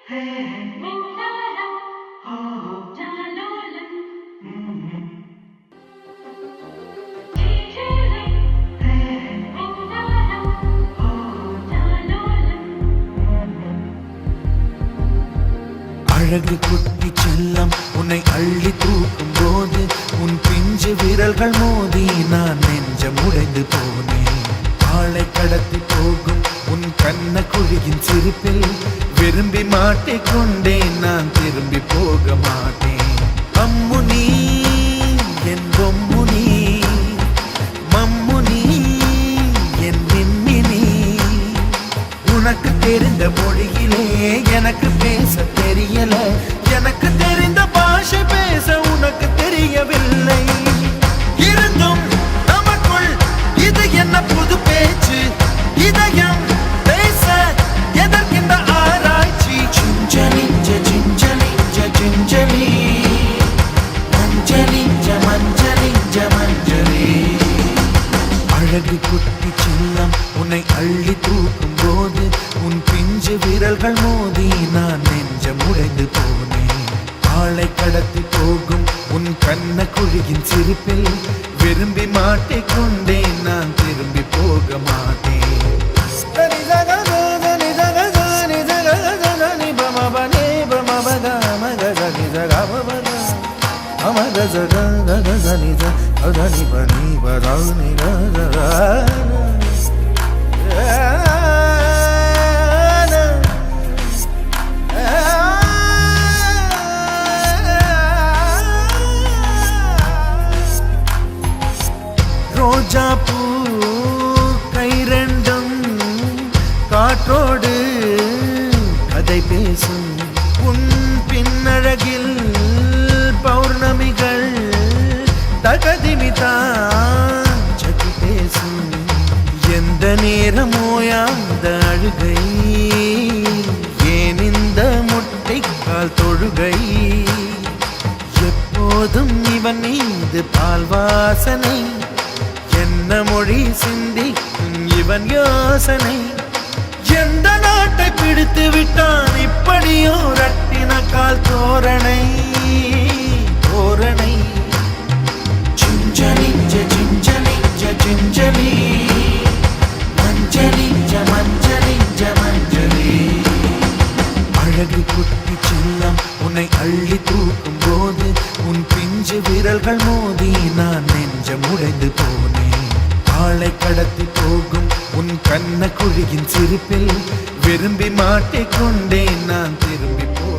அழகு குட்டி செல்லம் உன்னை அள்ளி தூக்கும் போது உன் பிஞ்சு விரல்கள் மோதி நான் நெஞ்சம் உடைந்து போனேன். ஆளை கடத்தி போகும் உன் கண்ண குழியின் சிரிப்பில் விரும்பி மாட்டிக்கொண்டேன். நான் திரும்பி போக மாட்டேன். அம்முனி என் பொம்முனி, மம்முனி என் மின்மினி. உனக்கு தெரிந்த மொழியிலே எனக்கு பேச தெரியல. எனக்கு தெரிந்த பாஷை பேச உனக்கு தெரியவில்லை. இருந்தும் நமக்குள் இது என்ன புது பேச்சு? இதயம் பேச எதற்கின்ற ஆராய்ச்சி? Gingelly gingelly gingelly மஞ்சளி மஞ்சளி மஞ்சளி. அழகு குட்டி செல்லம் உன்னை அள்ளி தூக்கும் போது உன் பிஞ்சு விரல்கள் மோதி நான் நெஞ்சம் உடைந்து போனேன். ஆளை கடத்தி போகும் உன் கண்ண குழியின் சிரிப்பில் விரும்பி மாட்டிக்கொண்டேன். நான் திரும்பி போக மாட்டேன். ரோஜா பூ கை ரெண்டும் காற்றோடு கதை பேசும். உன் பின்னழகில் பௌர்ணமிகள் தகதிமிதான் சதி பேசும். எந்த நேரமோயாந்த அழுகை, ஏன் இந்த முட்டைக்கால் தொழுகை? எப்போதும் இவன் மீது பால் வாசனை, என்ன மொழி சிந்திக்கும் இவன் யோசனை? எந்த நாட்டை பிடித்து விட்டான் இப்படியோ ரட்டின கால் தோரணை தோரணை. Gingelly gingelly gingelly மஞ்சளி மஞ்சளி மஞ்சளி. அழகு குட்டி செல்லம் உன்னை அள்ளி தூக்கும் போது உன் பிஞ்சு விரல்கள் மோதி நான் நெஞ்சம் உடைந்து போனேன். ஆளை கடத்தி போகும் உன் கண்ண குழியின் சிரிப்பில் விரும்பி மாட்டிக்கொண்டேன். நான் திரும்பி போக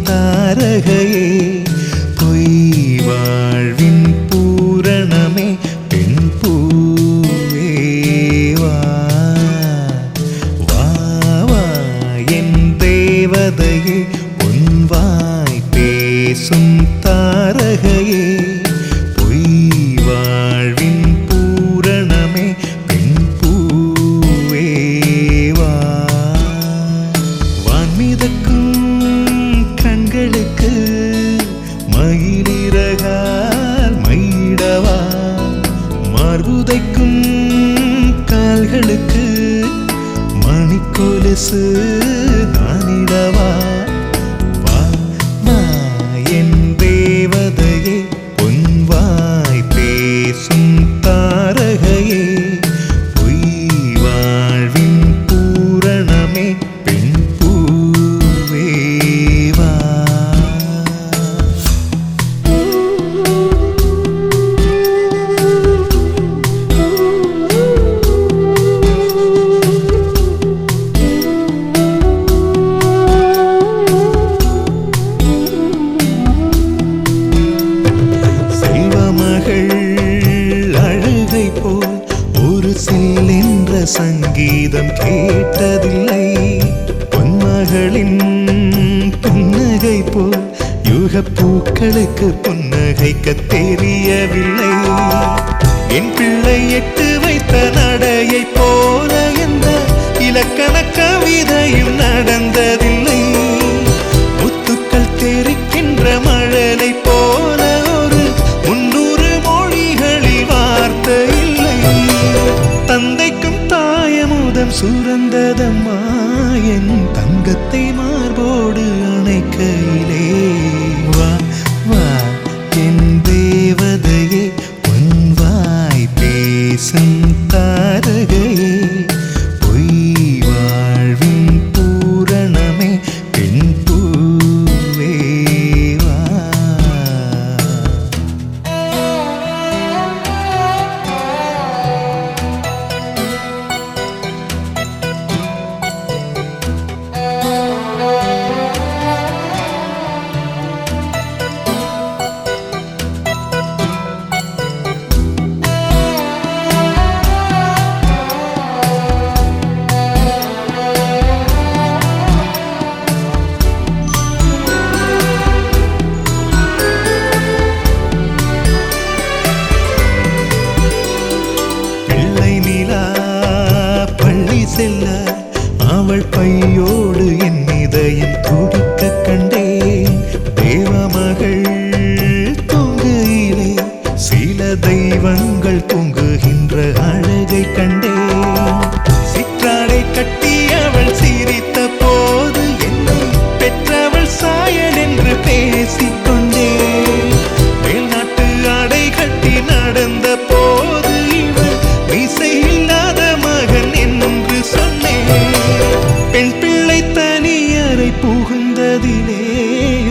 தாரகையே பொய் வாழ்வின் பூரணமே பெண் பூவே வா வா வா என் தேவதையே பொன்வாய் பேசும் தாரகையே பொய் வாழ்வின் பூரணமே பெண் பூவே வா வான்மிதக்கும் கண்களுக்கு மயிலிறகால் மயிடவா மார்புதைக்கும் கால்களுக்கு மணிக்கொலுசு நானிடவா வா வா என் தேவதையே பொன்வாய் பேசும் தாரகையே பொய் வாழ்வின் பூரணமே பெண் பூவே வா செல்வமகள் அழுகை போல் ஒரு செல்லென்ற சங்கீதம் கேட்டதில்லை பொன்மகளின் புன்னகை போல் யுகப் பூக்களுக்கு புன்னகைக்க தெரியவில்லை என் பிள்ளை எட்டு வைத்த நடையை போல எந்த இலக்கண கவிதையும் நடந்ததில்லை முத்துக்கள் தெரிக்கின்ற மழலை போல ஒரு 300 மொழிகளில் வார்த்தை இல்லை தந்தைக்கும் தாயமுதம் சுரந்ததம்மா என் தங்கத்தை மார்போடு அணைக்கையிலே வா வா என் தேவதையே பொன்வாய் பேசும் தாரகையே பொய் வாழ்வின் பூரணமே பெண் பூவே வா பிள்ளை நிலா பள்ளி செல்ல அவள் பையோடு என் இதயம் துடிக்க கண்டேன் தேவமகள் தூங்குகிலே சில தெய்வங்கள் தூங்குகின்ற அழகை கண்டேன் சிற்றாடை கட்டி அவள் சிரித்த போது என்னை பெற்றவள் சாயல் என்று பேசிக்கொண்டேன் மேல்நாட்டு ஆடை கட்டி நடந்த போது இவள் மீசை இல்லாத மகன் என்று சொன்னேன் பெண் பிள்ளை தனியறை புகுந்ததிலே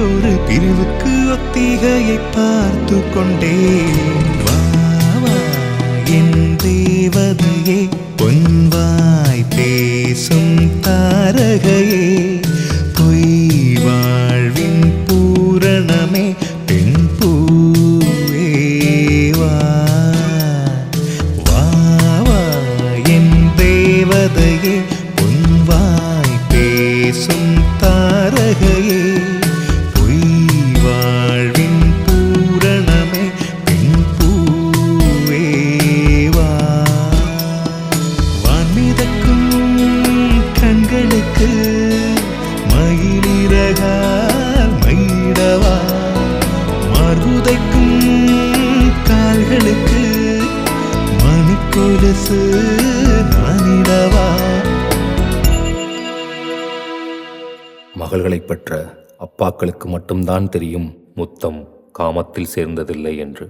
ஒரு பிரிவுக்கு ஒத்திகையை பார்த்து கொண்டேன் வா வா என் தேவதையே பொன்வாய் பேசும் தாரகையே பொய் வாழ்வின் பூரணமே பெண் பூவே வா வா வா என் தேவதையே பொன்வாய் பேசும் தாரகையே பொய் வாழ்வின் பூரணமே பெண் பூவே வா வான்மிதக்கும் கண்களுக்கு மயிலிறகால் மயிடவா மார்புதைக்கும் கால்களுக்கு மணிக்கொலுசு நானிடவா மகள்களைப் பெற்ற அப்பாக்களுக்கு மட்டும்தான் தெரியும் முத்தம் காமத்தில் சேர்ந்ததில்லை என்று.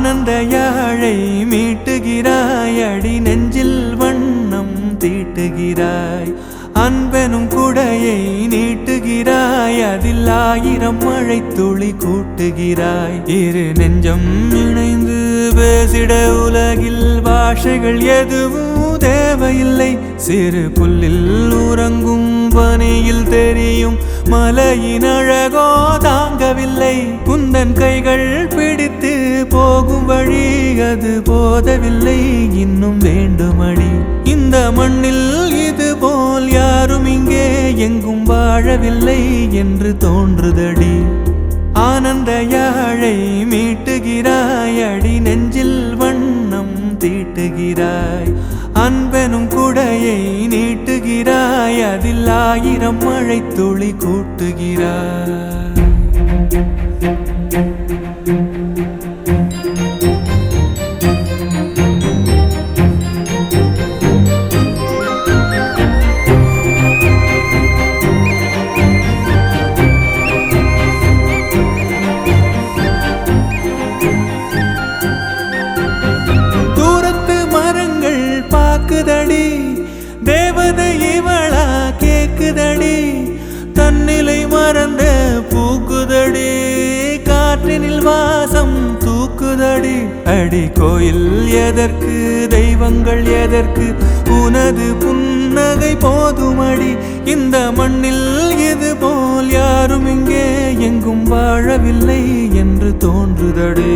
ஆனந்த யாழை மீட்டுகிறாய், அடி நெஞ்சில் வண்ணம் தீட்டுகிறாய். அன்பெனும் குடையை நீட்டுகிறாய், அதில் 1000 மழை துளி கூட்டுகிறாய். இரு நெஞ்சம் இணைந்து பேசிட உலகில் பாஷைகள் எதுவும் தேவையில்லை. சிறு புல்லில் உறங்கும் பனியில் தெரியும் மலையின் அழகோ தாங்கவில்லை. குந்தன் கைகள் பிடித்து போகும் வழி அது போதவில்லை, இன்னும் வேண்டுமடி. இந்த மண்ணில் இது போல் யாரும் இங்கே எங்கும் வாழவில்லை என்று தோன்றுதடி. ஆனந்த யாழை மீட்டுகிறாய், அடி நெஞ்சில் வண்ணம் தீட்டுகிறாய். அன்பெனும் குடையை நீட்டுகிறாய், அதில் 1000 மழை துளி கூட்டுகிறாய். தேவதை இவளா கேக்குதடி, தன்னிலை மறந்த பூக்குதடி. காற்றினில் வாசம் தூக்குதடி. அடி கோயில் எதற்கு, தெய்வங்கள் எதற்கு, உனது புன்னகை போதுமடி. இந்த மண்ணில் இது போல் யாரும் இங்கே எங்கும் வாழவில்லை என்று தோன்றுதடி.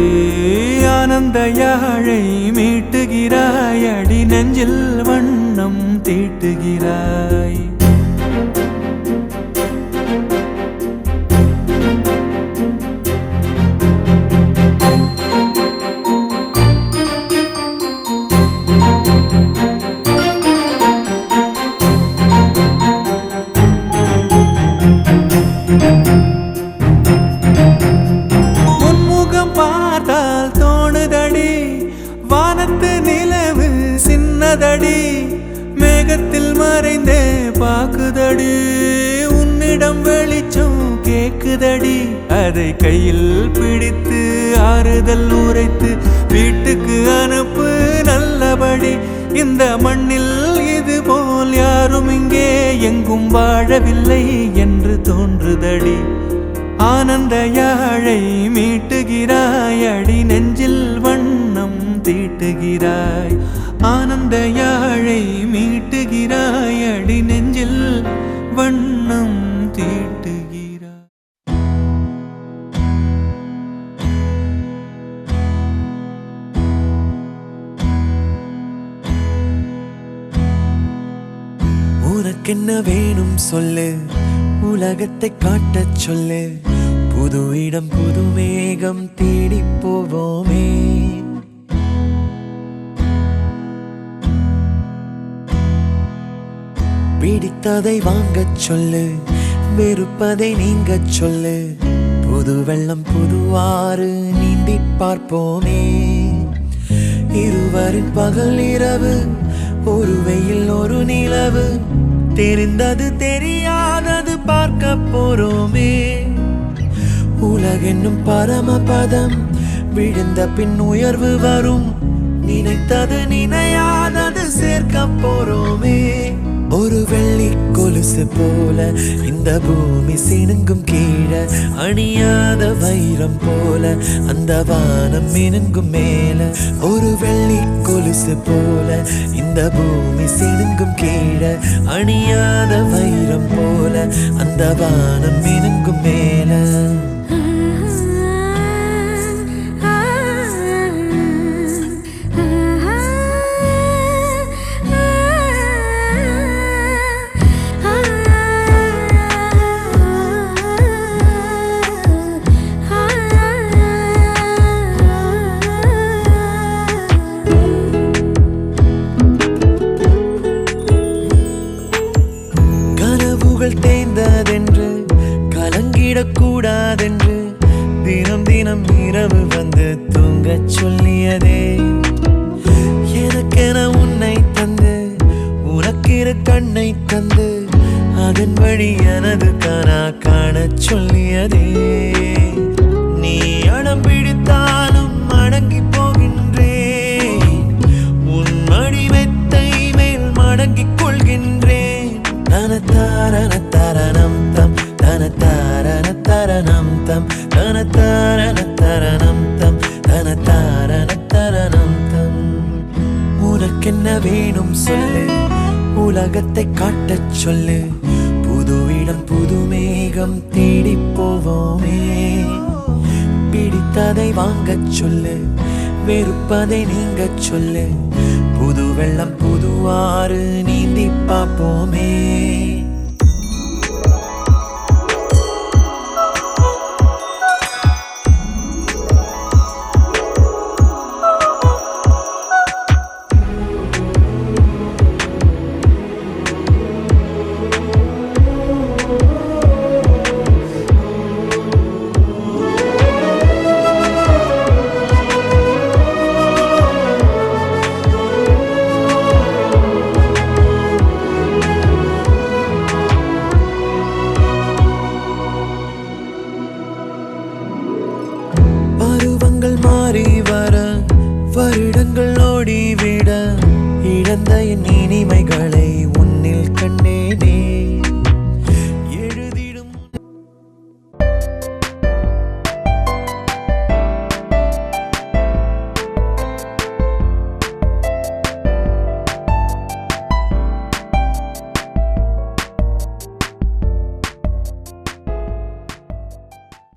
ஆனந்த யாழை மீட்டுகிறாய், அடி நெஞ்சில் வண்ணம் தீட்டுகிறாய். உன்முகம் பார்த்தால் தோணுதடி, வானத்து நிலவு சின்னதடி. மேகத்தில் மறைந்தே பாக்குதடி, உன்னிடம் வெளிச்சம் கேக்குதடி. அதை கையில் பிடித்து ஆறுதல் உரைத்து வீட்டுக்கு அனுப்பு நல்லபடி. இந்த மண்ணில் இது போல் யாரும் இங்கே எங்கும் வாழவில்லை என்று தோன்றுதடி. ஆனந்த யாழை மீட்டுகிறாய், அடி நெஞ்சில் வண்ணம் தீட்டுகிறாய். ஆனந்த யாழை மீட்டுகிறாய், அடி நெஞ்சில் வண்ணம் தீட்டுகிறாய். உனக்கென்ன வேணும் சொல்லு, உலகத்தை காட்டச் சொல்லு. புது இடம் புது மேகம் தேடி போவோமே. பிடித்ததை வாங்கச் சொல்லு, வெறுப்பதை நீங்கச் சொல்லு. புது வெள்ளம் புது ஆறு நீந்தி பார்ப்போமே. இருவரின் பகல் இரவு, ஒரு வெயில் ஒரு நிலவு. தெரிந்தது தெரியாதது பார்க்க போறோமே. உலகென்னும் பரமபதம், விழுந்த பின் உயர்வு வரும். நினைத்தது நினையாதது சேர்க்க போறோமே. ஒரு வெள்ளி கொலுசு போல இந்த பூமி சினுங்கும் கீழே, அணியாத வைரம் போல அந்த வானம் மினுங்கும் மேல. ஒரு வெள்ளி கொலுசு போல இந்த பூமி சினுங்கும் கீழே, அணியாத வைரம் போல அந்த வானம் மினுங்கும் மேல. தேய்ந்ததென்று கலங்கிடக்கூடாதென்று தினம் தினம் இரவு வந்து தூங்கச் சொல்லியதே. எனக்கென உன்னை தந்து உனக்கிரு கண்ணை தந்து அதன் வழி எனது கனா காணச் சொல்லியதே. நீ அடம் பிடித்தாலும் அடங்கி போ தனதாரண தரணம் தம் தனதாரண தரணம் தம். உனக்கென்ன வேணும் சொல்லு, உலகத்தை காட்டச் சொல்லு, புது இடம் புது மேகம் தேடி போவோமே. பிடித்ததை வாங்கச் சொல்லு, வெறுப்பதை நீங்கச் சொல்லு, புது வெள்ளம் புது ஆறு நீந்தி பார்ப்போமே.